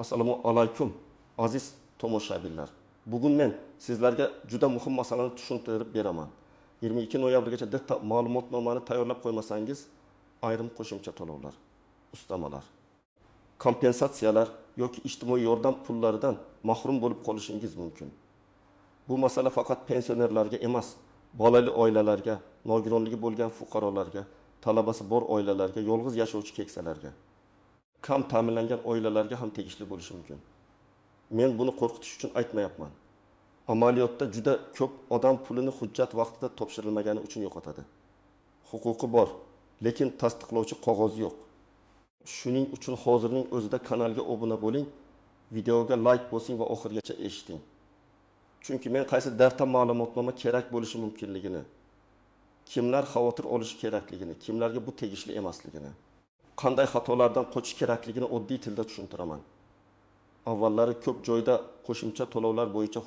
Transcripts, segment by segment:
Assalomu alaykum aziz tomoshabinlar. Bugun men sizlarga juda muhim masalani tushuntirib beraman. 22 noyabrgacha ma'lumotnomani tayyorlab qo'ymasangiz, ayrim qo'shimcha to'lovlar, ustamalar, kompensatsiyalar yoki ijtimoiy yordam pullaridan mahrum bo'lib qolishingiz mumkin. Bu masala faqat pensionerlarga emas, bolali oilalarga, nogironligi bo'lgan fuqarolarga, talabasi bor oilalarga, yolg'iz yashovchi keksalarga, kam ta'minlangan oilalarga ham tegishli bo'lishi mumkin. Men buni qo'rqitish uchun aytmayapman. Amaliyotda juda ko'p odam pulini hujjat vaqtida topshirilmagani uchun yo'qotadi. Huquqi bor, lekin tasdiqlovchi qog'ozi yo'q. Shuning uchun hozirning o'zida kanalga obuna bo'ling, videoga like bosing va oxirigacha eshiting. Chunki men qaysi daftar ma'lumotnoma kerak bo'lishi mumkinligini, kimlar xavotir olishi kerakligini, kimlarga bu tegishli emasligini, qanday xatolardan qochish kerakligini oddiy tilda tushuntiraman. Avvallari ko'p joyda qo'shimcha to'lovlar bo'yicha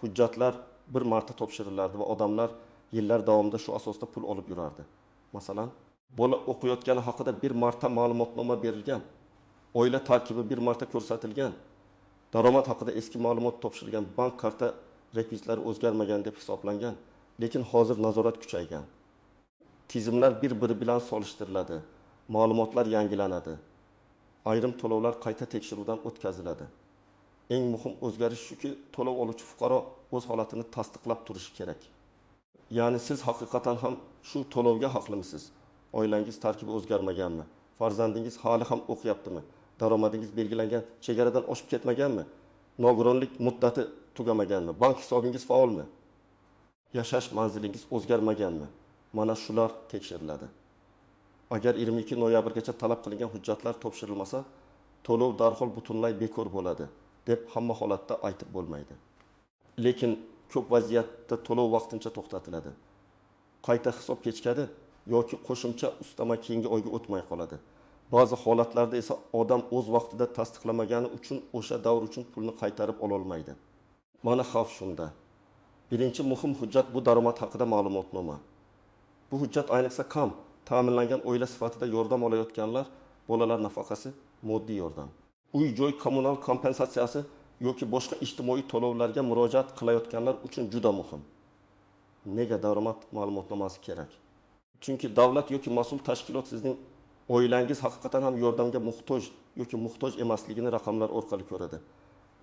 hujjatlar bir marta topshirilardi va odamlar yillar davomida shu asosda pul olib yurardi. Masalan, bola o'qiyotgani haqida bir marta ma'lumotnoma berilgan, oila tarkibi bir marta ko'rsatilgan, daromad haqida eski ma'lumot topshirilgan, bank karta rekvizitlari o'zgarmagan deb hisoblangan, lekin hozir nazorat kuchaygan. Tizimlar bir-biri bilan solishtiriladi, ma'lumotlar yangilanadi. Ayrim to'lovlar qayta tekshiruvdan o'tkaziladi. Eng muhim o'zgarish shuki, to'lov oluvchi fuqaro o'z holatini tasdiqlab turishi kerak. Ya'ni siz haqiqatan ham shu to'lovga haqlimisiz? Oilangiz tarkibi o'zgarmaganmi? Farzandingiz hali ham o'qiyaptimi? Daromadingiz belgilangan chegaradan oshib ketmaganmi? Nogironlik muddati tugamaganmi? Bank hisobingiz faolmi? Yashash manzilingiz o'zgarmaganmi? Mana shular tekshiriladi. Agar 22 noyabrgacha talab qilingan hujjatlar topshirilmasa, to'lov darhol butunlay bekor bo'ladi deb hamma holatda aytib bo'lmaydi. Lekin ko'p vaziyatda to'lov vaqtincha to'xtatiladi. Qayta hisob kechikadi yoki qo'shimcha ustama keyingi oyga o'tmay qoladi. Ba'zi holatlarda esa odam o'z vaqtida tasdiqlamagani uchun o'sha davr uchun pulni qaytarib ola olmaydi. Mana xavf shunda. Birinchi muhim hujjat bu daromad haqida ma'lumotnoma. Bu hujjat ayniqsa kam ta'minlangan oila sifatida yordam olayotganlar, bolalar nafaqasi, moddiy yordam, uy-joy kommunal kompensatsiyasi yoki boshqa ijtimoiy to'lovlarga murojaat qilayotganlar uchun juda muhim. Nega daromad ma'lumotnomasi kerak? Chunki davlat yoki mas'ul tashkilot sizning oilangiz haqiqatan ham yordamga muhtoj yoki muhtoj emasligini raqamlar orqali ko'radi.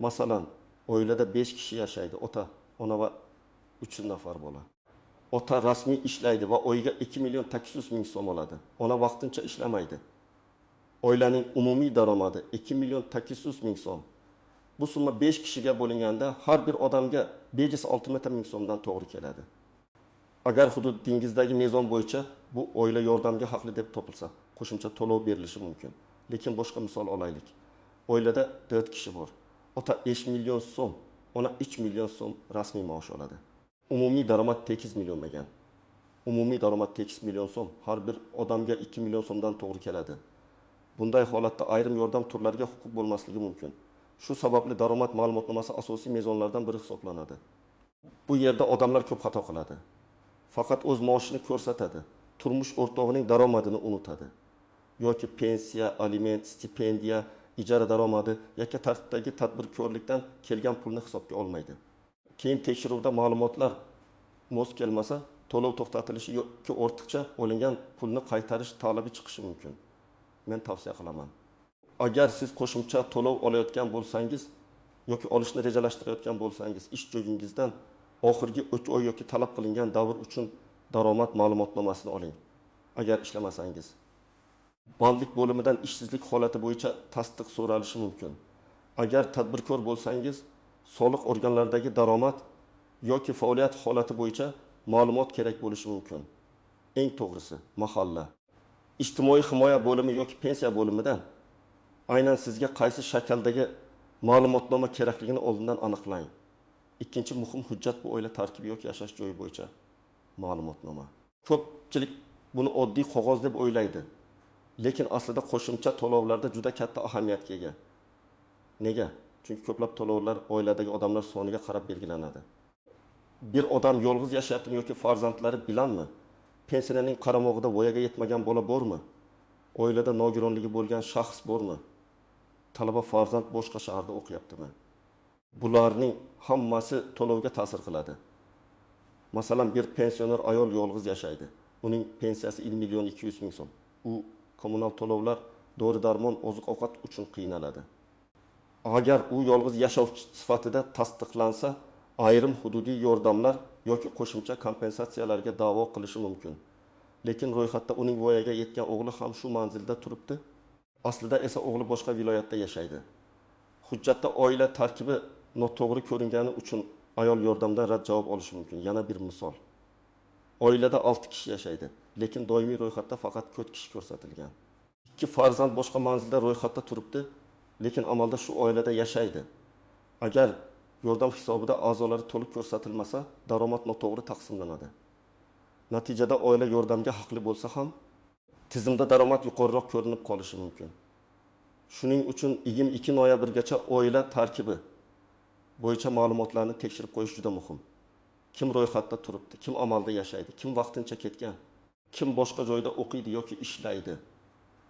Masalan, oilada 5 kishi yashaydi, ota, ona va 3 nafar bola. Ota rasmiy ishlaydi va oyiga 2 million 800 ming so'm oladi. Ona vaqtincha ishlamaydi. Oilaning umumiy daromadi 2 million 800 ming so'm. Bu summa 5 kishiga bo'linganda har bir odamga bejiz 60 ming so'mdan to'g'ri keladi. Agar hududingizdagi mezon bo'yicha bu oila yordamga haqli deb topilsa, qo'shimcha to'lov berilishi mumkin. Lekin boshqa misol olaylik. Oilada 4 kishi bor. Ota 5 million so'm, ona 3 million so'm rasmiy maosh oladi. Umumiy daromad 8 million bo'lgan. Umumiy daromad 8 million so'm har bir odamga 2 million so'mdan to'g'ri keladi. Bunday holatda ayrim yordam turlariga huquq bo'lmasligi mumkin. Shu sababli daromad ma'lumotnomasi asosiy mezonlardan biri hisoblanadi. Bu yerda odamlar ko'p xato qiladi. Faqat o'z maoshini ko'rsatadi, turmush o'rtog'ining daromadini unutadi. Yoki pensiya, aliment, stipendiya, ijara daromadi yoki tartibdagi tadbirkorlikdan kelgan pulni hisobga olmaydi. Keyin tekshiruvda ma'lumotlar mos kelmasa, to'lov to'xtatilishi yoki ortiqcha olingan pulni qaytarish talabi chiqishi mumkin. Men tavsiya qilaman. Agar siz qo'shimcha to'lov olayotgan bo'lsangiz yoki olishni rejalashtirayotgan bo'lsangiz, ish joyingizdan oxirgi 3 oy yoki talab qilingan davr uchun daromad ma'lumotnomasini oling. Agar ishlamasangiz, bandlik bo'limidan ishsizlik holati bo'yicha tasdiq so'ralishi mumkin. Agar tadbirkor bo'lsangiz, soliq organlaridagi daromad yoki faoliyat holati bo'yicha ma'lumot kerak bo'lishi mumkin. Eng to'g'risi, mahalla, ijtimoiy himoya bo'limi yoki pensiya bo'limidan aynan sizga qaysi shakldagi ma'lumotnoma kerakligini oldindan aniqlang. Ikkinchi muhim hujjat bu oila tarkibi yoki yashash joyi bo'yicha ma'lumotnoma. Ko'pchilik buni oddiy qog'oz deb o'ylaydi, lekin aslida qo'shimcha to'lovlarda juda katta ahamiyatga ega. Nega? Chunki ko'plab to'lovlar oiladagi odamlar soniga qarab belgilanadi. Bir odam yolg'iz yashayaptimi yoki farzandlari bilanmi? Pensiyaning qaramog'ida voyaga yetmagan bola bormi? Oilada nogironligi bo'lgan shaxs bormi? talaba farzand boshqa shaharda o'qiyaptimi? Bularning hammasi to'lovga ta'sir qiladi. Masalan, bir pensioner ayol yolg'iz yashaydi. Uning pensiyasi 1 million 200 ming so'm. U kommunal to'lovlar, dori-darmon, oziq-ovqat uchun qiynaladi. Agar u yolg'iz yashovchi sifatida tasdiqlansa, ayrim hududiy yordamlar yoki qo'shimcha kompensatsiyalarga da'vo qilishi mumkin. Lekin ro'yxatda uning voyaga yetgan o'g'li ham shu manzilda turibdi. Aslida esa o'g'li boshqa viloyatda yashaydi. Hujjatda oila tarkibi noto'g'ri ko'ringani uchun ayol yordamdan rad javob olishi mumkin. Yana bir misol. Oilada 6 kishi yashaydi, lekin doimiy ro'yxatda faqat 4 kishi ko'rsatilgan. 2 farzand boshqa manzilda ro'yxatda turibdi, lekin amalda shu oilada yashaydi. Agar yordam hisobida a'zolari to'liq ko'rsatilmasa, daromad noto'g'ri taqsimlanadi. Natijada oila yordamga haqli bo'lsa ham, tizimda daromad yuqoriroq ko'rinib qolishi mumkin. Shuning uchun 22 noyabrgacha oila tarkibi bo'yicha ma'lumotlarni tekshirib qo'yish juda muhim. Kim ro'yxatda turibdi, kim amalda yashaydi, kim vaqtincha ketgan, kim boshqa joyda o'qiydi yoki ishlaydi.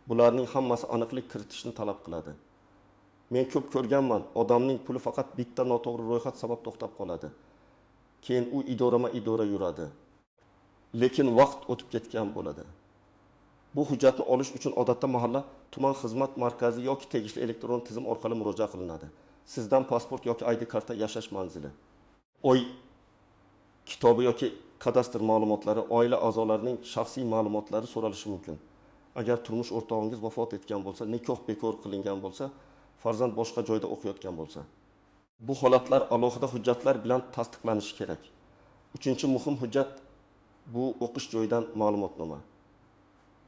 Bularning hammasi aniqlik kiritishni talab qiladi. Men ko'p ko'rganman, odamning puli faqat bitta noto'g'ri ro'yxat sabab to'xtab qoladi. Keyin u idora yuradi. Lekin vaqt o'tib ketgan bo'ladi. Bu hujjatni olish uchun odatda mahalla tuman xizmat markazi yoki tegishli elektron tizim orqali murojaat qilinadi. Sizdan pasport yoki ID karta, yashash manzili, oy kitobi yoki kadastr ma'lumotlari, oila a'zolarining shaxsiy ma'lumotlari so'ralishi mumkin. Agar turmush o'rtog'ingiz vafot etgan bo'lsa, nikoh bekor qilingan bo'lsa, farzand boshqa joyda o'qiyotgan bo'lsa, bu holatlar alohida hujjatlar bilan tasdiqlanishi kerak. 3-chi muhim hujjat bu o'qish joyidan ma'lumotnoma.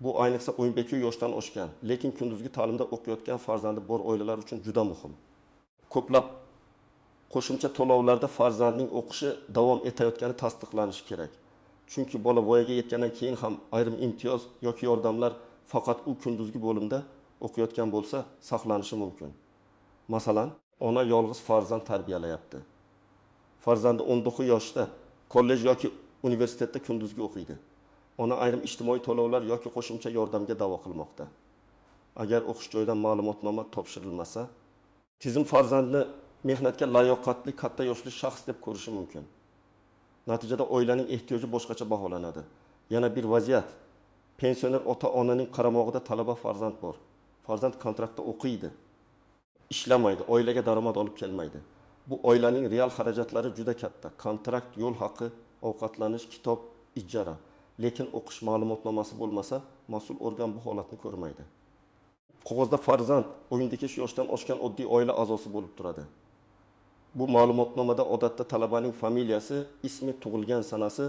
Bu ayniqsa 12 yoshdan oshgan, lekin kunduzgi ta'limda o'qiyotgan farzandi bor oilalar uchun juda muhim. Ko'plab qo'shimcha to'lovlarda farzandning o'qishi davom etayotgani tasdiqlanishi kerak. Chunki bola voyaga yetgandan keyin ham ayrim imtiyoz yoki yordamlar faqat u kunduzgi bo'limda o'qiyotgan bo'lsa saqlanishi mumkin. Masalan, ona yolg'iz farzand tarbiyalayapti. Farzandi 19 yoshda kollej yoki universitetda kunduzgi o'qiydi. Ona ayrim ijtimoiy to'lovlar yoki qo'shimcha yordamga da'vo qilmoqda. Agar o'qish joyidan ma'lumotnoma topshirilmasa, tizim farzandni mehnatga layoqatli katta yoshli shaxs deb ko'rishi mumkin. Natijada oilaning ehtiyoji boshqacha baholanadi. Yana bir vaziyat. Pensioner ota-onaning qaramog'ida talaba farzand bor. Farzand kontraktda o'qiydi, ishlamaydi, oilaga daromad olib kelmaydi. Bu oilaning real xarajatlari juda katta. Kontrakt, yo'l haqi, ovqatlanish, kitob, ijara. Lekin o'qish ma'lumotnomasi bo'lmasa, mas'ul organ bu holatni ko'rmaydi. Qog'ozda farzand 12 yoshdan oshgan oddiy oila a'zosi bo'lib turadi. Bu ma'lumotnomada odatda talabaning familiyasi, ismi, tug'ilgan sanasi,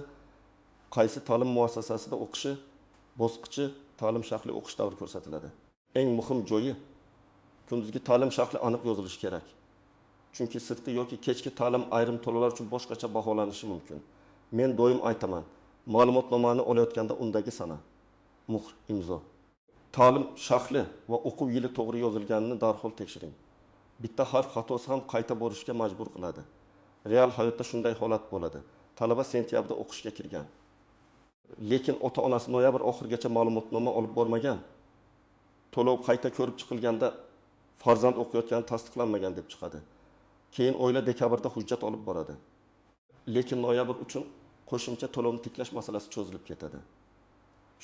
qaysi ta'lim muassasasida o'qishi, bosqichi, ta'lim shakli, o'qish davri ko'rsatiladi. Eng muhim joyi, kunduzgi ta'lim shakli aniq yozilishi kerak. Chunki sirtqi yoki kechki ta'lim ayrim to'lovlar uchun boshqacha baholanishi mumkin. Men doim aytaman, ma'lumotnomani olayotganda undagi sana, muhr, imzo, ta'lim shakli va o'quv yili to'g'ri yozilganini darhol tekshiring. Bitta harf xatosi ham qayta borishga majbur qiladi. Real hayotda shunday holat bo'ladi. Talaba sentyabrda o'qishga kirgan. Lekin ota-onasi noyabr oxirigacha ma'lumotnoma olib bormagan. To'lov qayta ko'rib chiqilganda farzand o'qiyotgani tasdiqlanmagan deb chiqadi. Keyin oila dekabrda hujjat olib boradi. Lekin noyabr uchun qo'shimcha to'lovni tiklash masalasi cho'zilib ketadi.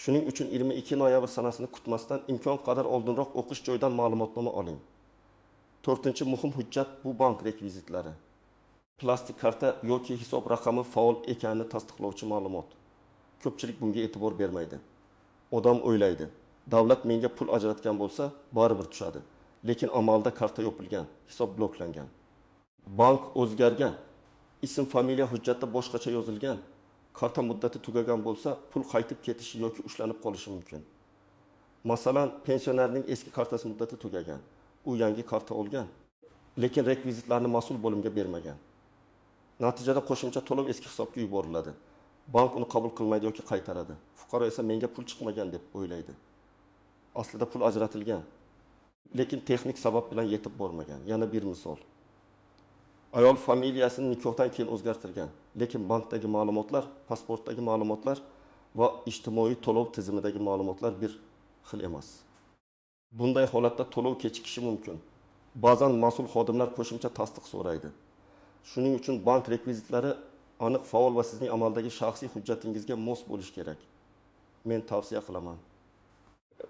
Shuning uchun 22 noyabr sanasini kutmasdan imkon qadar oldinroq o'qish joyidan ma'lumotnoma oling. 4-chi muhim hujjat bu bank rekvizitlari. Plastik karta yoki hisob raqami faol ekanini tasdiqlovchi ma'lumot. Ko'pchilik bunga e'tibor bermaydi. Odam o'ylaydi, davlat menga pul ajratgan bo'lsa, baribir tushadi. Lekin amalda karta yopilgan, hisob bloklangan. Bank o'zgargan, ism, familiya hujjatda boshqacha yozilgan, karta muddati tugagan bo'lsa, pul qaytib ketishi yoki ushlanib qolishi mumkin. Masalan, pensionerning eski kartasi muddati tugagan. U yangi karta olgan, lekin rekvizitlarni mas'ul bo'limga bermagan. Natijada qo'shimcha to'lov eski hisobga yuboriladi. Bank uni qabul qilmaydi yoki qaytaradi. Fuqaro esa menga pul chiqmagan deb o'ylaydi. Aslida pul ajratilgan, lekin texnik sabab bilan yetib bormagan. Yana bir misol. Ayol familiyasini nikohdan keyin o'zgartirgan, lekin bankdagi ma'lumotlar, pasportdagi ma'lumotlar va ijtimoiy to'lov tizimidagi ma'lumotlar bir xil emas. Bunday holatda to'lov kechikishi mumkin. Ba'zan mas'ul xodimlar qo'shimcha tasdiq so'raydi. Shuning uchun bank rekvizitlari aniq, faol va sizning amaldagi shaxsiy hujjatingizga mos bo'lishi kerak. Men tavsiya qilaman.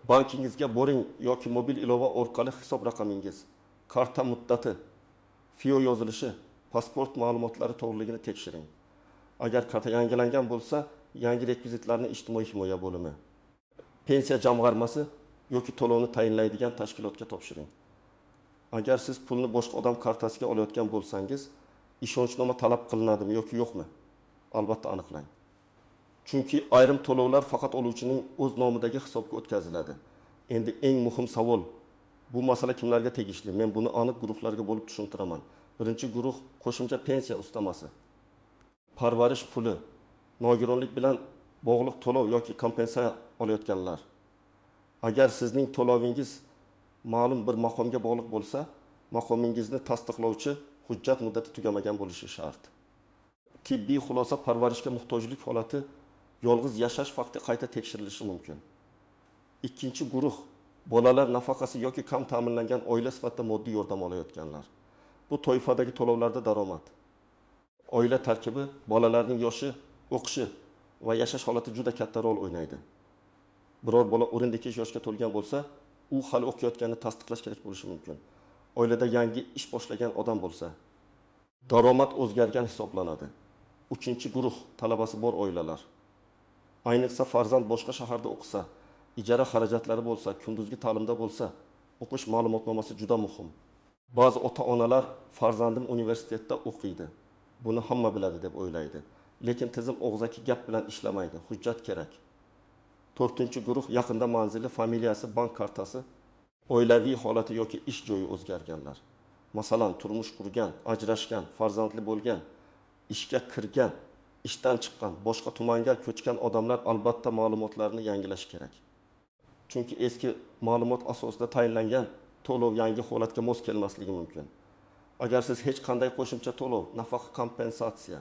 Bankingizga boring yoki mobil ilova orqali hisob raqamingiz, karta muddati, FIO yozilishi, pasport ma'lumotlari to'g'riligini tekshiring. Agar karta yangilangan bo'lsa, yangi rekvizitlarni ijtimoiy himoya bo'limi, pensiya jamg'armasi yoki to'lovni tayinlaydigan tashkilotga topshiring. Agar siz pulni boshqa odam kartasiga olayotgan bo'lsangiz, ishonchnoma talab qilinadimi yoki yo'qmi? Albatta aniqlang. Chunki ayrim to'lovlar faqat oluvchining o'z nomidagi hisobga o'tkaziladi. Endi eng muhim savol, bu masala kimlarga tegishli? Men buni aniq guruhlarga bo'lib tushuntiraman. Birinchi guruh qo'shimcha pensiya ustamasi, parvarish puli, nogironlik bilan bog'liq to'lov yoki kompensatsiya olayotganlar. Agar sizning to'lovingiz ma'lum bir maqomga bog'liq bo'lsa, maqomingizni tasdiqlovchi hujjat muddati tugamagan bo'lishi shart. Tibbiy xulosa parvarishga muhtojlik holati, yolg'iz yashash fakti qayta tekshirilishi mumkin. Ikkinchi guruh bolalar nafaqasi yoki kam ta'minlangan oila sifatida moddiy yordam olayotganlar. Bu toifadagi to'lovlarda daromad, oila tarkibi, bolalarning yoshi, o'qishi va yashash holati juda katta rol o'ynaydi. Biror bola 12 yoshga to'lgan bo'lsa, u hali o'qiyotganini tasdiqlash kerak bo'lishi mumkin. Oilada yangi ish boshlagan odam bo'lsa, daromad o'zgargan hisoblanadi. Uchinchi guruh talabasi bor oilalar. Ayniqsa farzand boshqa shaharda o'qisa, ijara xarajatlari bo'lsa, kunduzgi ta'limda bo'lsa, o'qish ma'lumotnomasi juda muhim. Ba'zi ota-onalar farzandim universitetda o'qiydi, buni hamma biladi deb o'ylaydi. Lekin tizim og'zaki gap bilan ishlamaydi, hujjat kerak. To'rtinchi guruh yaqinda manzili, familiyasi, bank kartasi, oilaviy holati yoki ish joyi o'zgarganlar. Masalan, turmush qurgan, ajrashgan, farzandli bo'lgan, ishga kirgan, ishdan chiqqan, boshqa tumanga ko'chgan odamlar albatta ma'lumotlarini yangilash kerak. Chunki eski ma'lumot asosida tayinlangan to'lov yangi holatga mos kelmasligi mumkin. Agar siz hech qanday qo'shimcha to'lov, nafaqa kompensatsiya,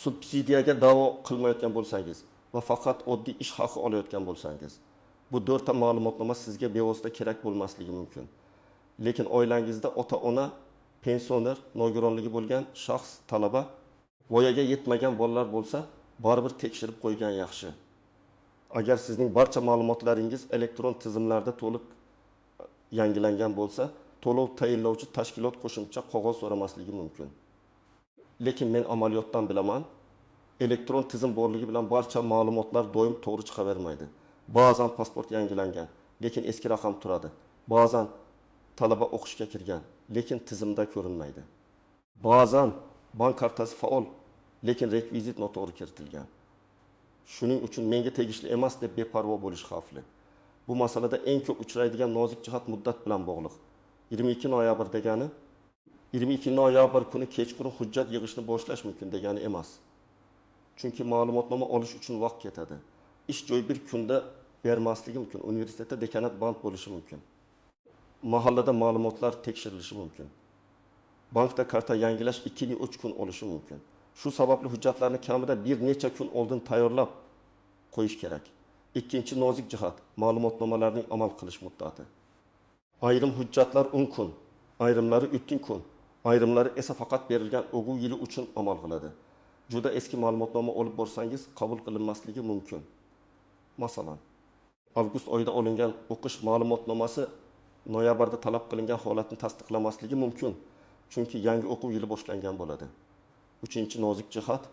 subsidiyaga da'vo qilmayotgan bo'lsangiz va faqat oddiy ish haqi olayotgan bo'lsangiz, bu 4 ta ma'lumotnoma sizga bevosita kerak bo'lmasligi mumkin. Lekin oilangizda ota-ona, pensioner, nogironligi bo'lgan shaxs, talaba, voyaga yetmagan bolalar bo'lsa, baribir tekshirib qo'ygan yaxshi. Agar sizning barcha ma'lumotlaringiz elektron tizimlarda to'liq yangilangan bo'lsa, to'lov tayinlovchi tashkilot qo'shimcha qog'oz so'ramasligi mumkin. Lekin men amaliyotdan bilaman, elektron tizim borligi bilan barcha ma'lumotlar doim to'g'ri chiqavermaydi. Ba'zan pasport yangilangan, lekin eski raqam turadi. Ba'zan talaba o'qishga kirgan, lekin tizimda ko'rinmaydi. Ba'zan bank kartasi faol, lekin rekvizit noto'g'ri kiritilgan. Shuning uchun menga tegishli emas deb beparvo bo'lish xavfli. Bu masalada eng ko'p uchraydigan nozik jihat muddat bilan bog'liq. 22 noyabr degani 22 noyabr kuni kechqurun hujjat yig'ishni boshlash mumkin degani emas. Chunki ma'lumotnoma olish uchun vaqt ketadi. Ish joyi bir kunda bermasligi mumkin. Universitetda dekanat band bo'lishi mumkin. Mahallada ma'lumotlar tekshirilishi mumkin. Bankda karta yangilash 2-3 kun olishi mumkin. Shu sababli hujjatlarni kamida bir necha kun oldin tayyorlab qo'yish kerak. Ikkinchi nozik jihat ma'lumotnomalarning amal qilish muddati. Ayrim hujjatlar 10 kun, ayrimlari 3 kun, ayrimlari esa faqat berilgan o'quv yili uchun amal qiladi. Juda eski ma'lumotnoma olib borsangiz qabul qilinmasligi mumkin. Masalan, avgust oyida olingan o'qish ma'lumotnomasi noyabrda talab qilingan holatni tasdiqlamasligi mumkin, chunki yangi o'quv yili boshlangan bo'ladi. Uchinchi nozik jihat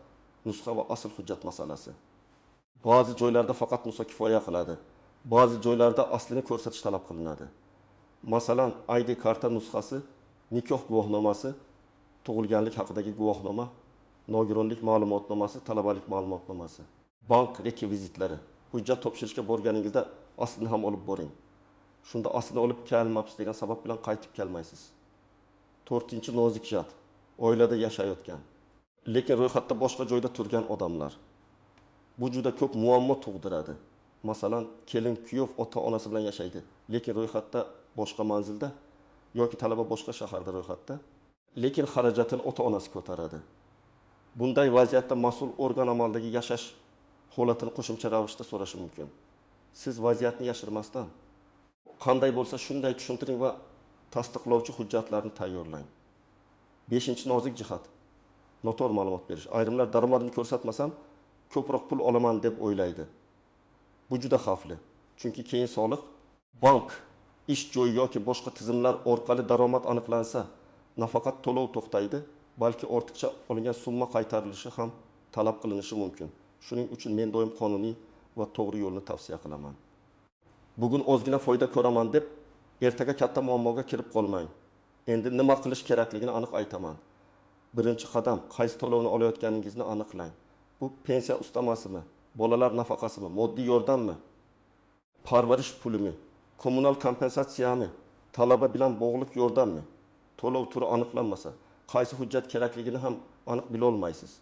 nusxa va asl hujjat masalasi. Ba'zi joylarda faqat nusxa kifoya qiladi. Ba'zi joylarda aslini ko'rsatish talab qilinadi. Masalan, ID karta nusxasi, nikoh guvohnomasi, tug'ilganlik haqidagi guvohnoma, nogironlik ma'lumotnomasi, talabalik ma'lumotnomasi, bank rekvizitlari. Hujjat topshirishga borganingizda aslini ham olib boring. Shunda aslini olib kelmabsiz degan sabab bilan qaytib kelmaysiz. 4-chi nozik jihat oilada yashayotgan, lekin ro'yxatda boshqa joyda turgan odamlar. Bu juda ko'p muammo tug'diradi. Masalan, kelin kuyov ota-onasi bilan yashaydi, lekin ro'yxatda boshqa manzilda yoki talaba boshqa shaharda ro'yxatda, lekin xarajatini ota-onasi ko'taradi. Bunday vaziyatda mas'ul organ amaldagi yashash holatini qo'shimcha ravishda so'rashi mumkin. Siz vaziyatni yashirmasdan qanday bo'lsa shunday tushuntiring va tasdiqlovchi hujjatlarni tayyorlang. 5-nozik jihat noto'g'ri ma'lumot berish. Ayrimlar daromadini ko'rsatmasam ko'proq pul olaman deb o'ylaydi. Bu juda xavfli. Chunki keyin soliq, bank, ish joyi yoki boshqa tizimlar orqali daromad aniqlansa, nafaqat to'lov to'xtaydi, balki ortiqcha olingan summa qaytarilishi ham talab qilinishi mumkin. Shuning uchun men doim qonuniy va to'g'ri yo'lni tavsiya qilaman. Bugun ozgina foyda ko'raman deb ertaga katta muammoga kirib qolmang. Endi nima qilish kerakligini aniq aytaman. Birinchi qadam, qaysi to'lovni olayotganingizni aniqlang. Bu pensiya ustamasimi, bolalar nafaqasimi, moddiy yordammi, parvarish pulimi, kommunal kompensatsiyami, talaba bilan bog'liq yordammi? To'lov turi aniqlanmasa, qaysi hujjat kerakligini ham aniq bila olmaysiz.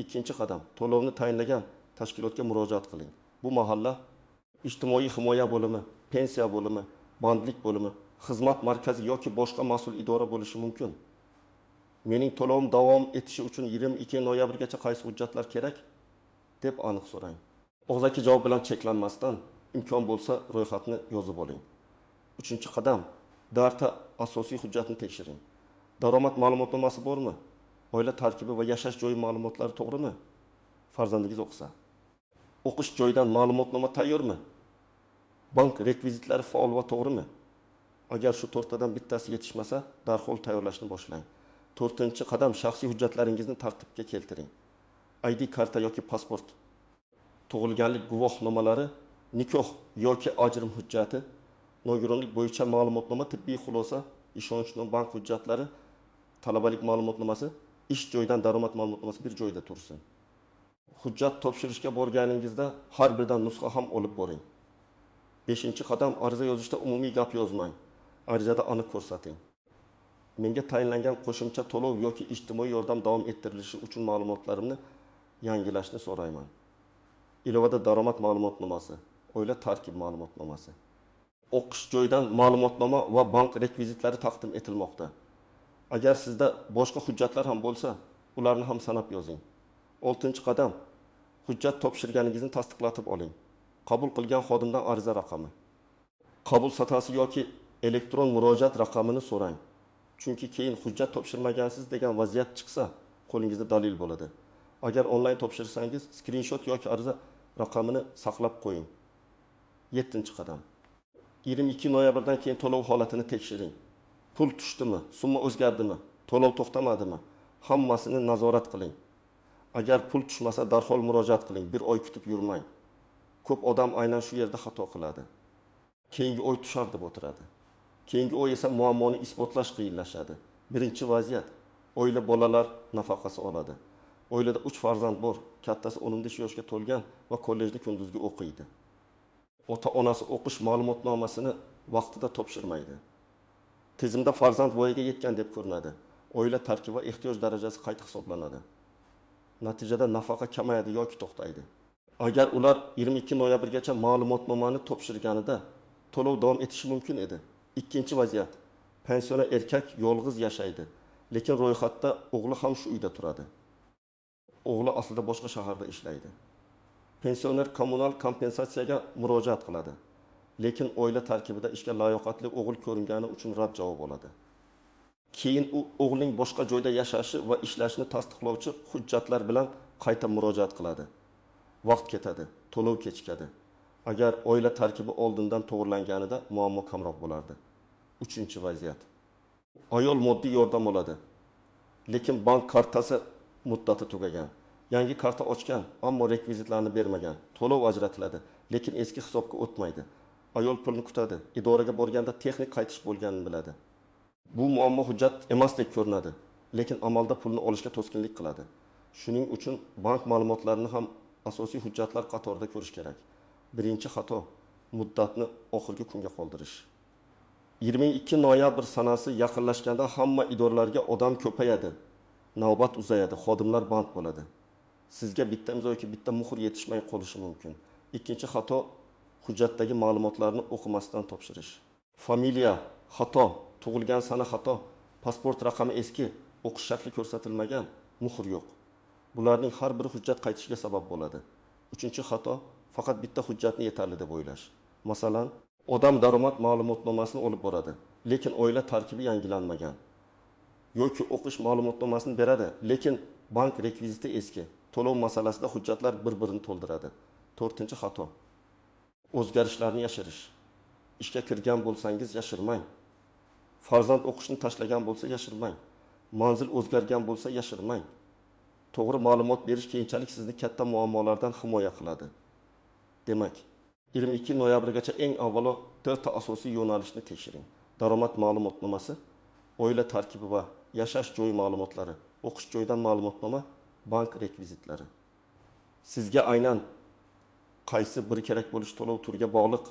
Ikkinchi qadam, to'lovni tayinlagan tashkilotga murojaat qiling. Bu mahalla ijtimoiy himoya bo'limi, pensiya bo'limi, bandlik bo'limi, xizmat markazi yoki boshqa mas'ul idora bo'lishi mumkin. Mening to'lovim davom etishi uchun 22 noyabrgacha qaysi hujjatlar kerak deb aniq so'rang. Og'zaki javob bilan cheklanmasdan imkon bo'lsa ro'yxatni yozib oling. Uchinchi qadam, darta asosiy hujjatni tekshiring. Daromad ma'lumotnomasi bormi? Oila tarkibi va yashash joyi ma'lumotlari to'g'rimi? Farzandingiz o'qisa. O'qish joyidan ma'lumotnoma tayyormi? Bank rekvizitlari faol va to'g'rimi? Agar shu to'rttadan bittasi yetishmasa, darhol tayyorlashni boshlang. To'rtinchi qadam, shaxsiy hujjatlaringizni tartibga keltiring. ID karta yoki pasport, tug'ilganlik guvohnomalari, nikoh yoki ajrim hujjati, nogironlik bo'yicha ma'lumotnoma, tibbiy xulosa, ishonchnom bank hujjatlari, talabalik ma'lumotnomasi, ish joyidan daromad ma'lumotnomasi bir joyda tursin. Hujjat topshirishga borganingizda har biridan nusxa ham olib boring. 5-qadam, ariza yozishda umumiy gap yozmang. Arizada aniq ko'rsating. Menga tayinlangan qo'shimcha to'lov yoki ijtimoiy yordam davom ettirilishi uchun ma'lumotlarimni yangilashni so'rayman. Ilovada daromad ma'lumotnomasi, oila tarkib ma'lumotnomasi. O'qish joyidan ma'lumotnoma va bank rekvizitlari taqdim etilmoqda. Agar sizda boshqa hujjatlar ham bo'lsa, ularni ham sanab yozing. 6-qadam, hujjat topshirganingizni tasdiqlatib oling. Qabul qilgan xodimdan ariza raqami, qabul satasi yoki elektron murojaat raqamini so'rang. Chunki keyin hujjat topshirmagansiz degan vaziyat chiqsa, qo'lingizda dalil bo'ladi. Agar onlayn topshirsangiz, skrinshot yoki ariza raqamini saqlab qo'ying. 7-qadam. 22 noyabrdan keyin to'lov holatini tekshiring. Pul tushdimi, summa o'zgardimi, to'lov to'xtamadimi? Hammasini nazorat qiling. Agar pul tushmasa, darhol murojaat qiling. Bir oy kutib yurmang. Ko'p odam aynan shu yerda xato qiladi. Keyingi oy tushar deb o'tiradi. Keyingi oy esa muammoni isbotlash qiyinlashadi. Birinchi vaziyat, oila bolalar nafaqasi oladi. Oilada 3 farzand bor, kattasi 15 yoshga to'lgan va kollejda kunduzgi o'qiydi. Ota-onasi o'qish ma'lumotnomasini vaqtida topshirmaydi. Tizimda farzand voyaga yetgan deb ko'rinadi. Oila tarkibi va ehtiyoj darajasi qayta hisoblanadi. Natijada nafaqa kamayadi yoki to'xtaydi. Agar ular 22 noyabrgacha ma'lumotnomani topshirganida to'lov davom etishi mumkin edi. Ikkinchi vaziyat, pensioner erkak yolg'iz yashaydi, lekin ro'yxatda o'g'li ham shu uyda turadi. O'g'li aslida boshqa shaharda ishlaydi. Pensioner kommunal kompensatsiyaga murojaat qiladi, lekin oila tarkibida ishga layoqatli o'g'il ko'ringani uchun rad javob oladi. Keyin u o'g'lining boshqa joyda yashashi va ishlashini tasdiqlovchi hujjatlar bilan qayta murojaat qiladi. Vaqt ketadi, to'lov kechikadi. Agar oila tarkibi oldindan to'g'rilanganida muammo kamroq bo'lardi. 3-vaziyat. Ayol moddiy yordam oladi, lekin bank kartasi muddati tugagan. Yangi karta ochgan, ammo rekvizitlarni bermagan. To'lov ajratiladi, lekin eski hisobga o'tmaydi. Ayol pulni kutadi, idoraga borganda texnik qaytish bo'lganini biladi. Bu muammo hujjat emasdek ko'rinadi, lekin amalda pulni olishga to'sqinlik qiladi. Shuning uchun bank ma'lumotlarini ham asosiy hujjatlar qatorida ko'rish kerak. Birinchi xato, muddatni oxirgi kunga qoldirish. 22 noyabr sanasi yaqinlashganda hamma idoralarga odam ko'payadi, navbat uzayadi, xodimlar band bo'ladi. Sizga bitta imzo yoki bitta muhr yetishmay qolishi mumkin. Ikkinchi xato, hujjatdagi ma'lumotlarni o'qimasdan topshirish. Familiya xato, tug'ilgan sana xato, pasport raqami eski, o'qish shakli ko'rsatilmagan, muhr yo'q. Bularning har biri hujjat qaytishiga sabab bo'ladi. 3-xato, faqat bitta hujjatni yetarli deb o'ylash. Masalan, odam daromad ma'lumotnomasini olib boradi, lekin oila tarkibi yangilanmagan. Yoki o'qish ma'lumotnomasini beradi, lekin bank rekviziti eski. To'lov masalasida hujjatlar bir-birini to'ldiradi. 4-xato. O'zgarishlarni yashirish. Ishga kirgan bo'lsangiz yashirmang. Farzand o'qishni tashlagan bo'lsa yashirmang. Manzil o'zgargan bo'lsa yashirmang. To'g'ri ma'lumot berish keyinchalik sizni katta muammolardan himoya qiladi. Demak, 22 noyabrgacha eng avvalo 4 ta asosiy yo'nalishni tekshiring. Daromad ma'lumotnomasi, oila tarkibi va yashash joyi ma'lumotlari, o'qish joyidan ma'lumotnoma, bank rekvizitlari. Sizga aynan qaysi bir kerak bo'lish to'lov turiga bog'liq,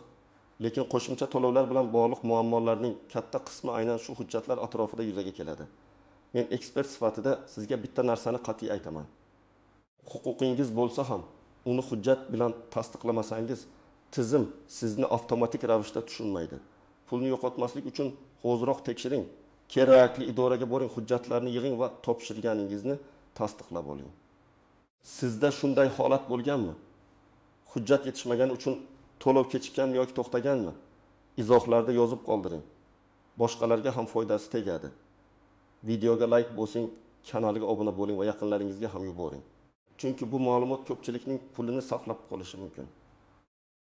lekin qo'shimcha to'lovlar bilan bog'liq muammolarning katta qismi aynan shu hujjatlar atrofida yuzaga keladi. Men ekspert sifatida sizga bitta narsani qat'iy aytaman. Huquqingiz bo'lsa ham, uni hujjat bilan tasdiqlamasangiz, tizim sizni avtomatik ravishda tushunmaydi. Pulni yo'qotmaslik uchun hoziroq tekshiring. Kerakli idoraga boring, hujjatlarni yig'ing va topshirganingizni tasdiqlab oling. Sizda shunday holat bo'lganmi? Hujjat yetishmagani uchun to'lov kechikkanmi yoki to'xtaganmi? Izohlarda yozib qoldiring. Boshqalarga ham foydasi tegadi. Videoga like bosing, kanaliga obuna bo'ling va yaqinlaringizga ham yuboring. Chunki bu ma'lumot ko'pchilikning pulini saqlab qolishi mumkin.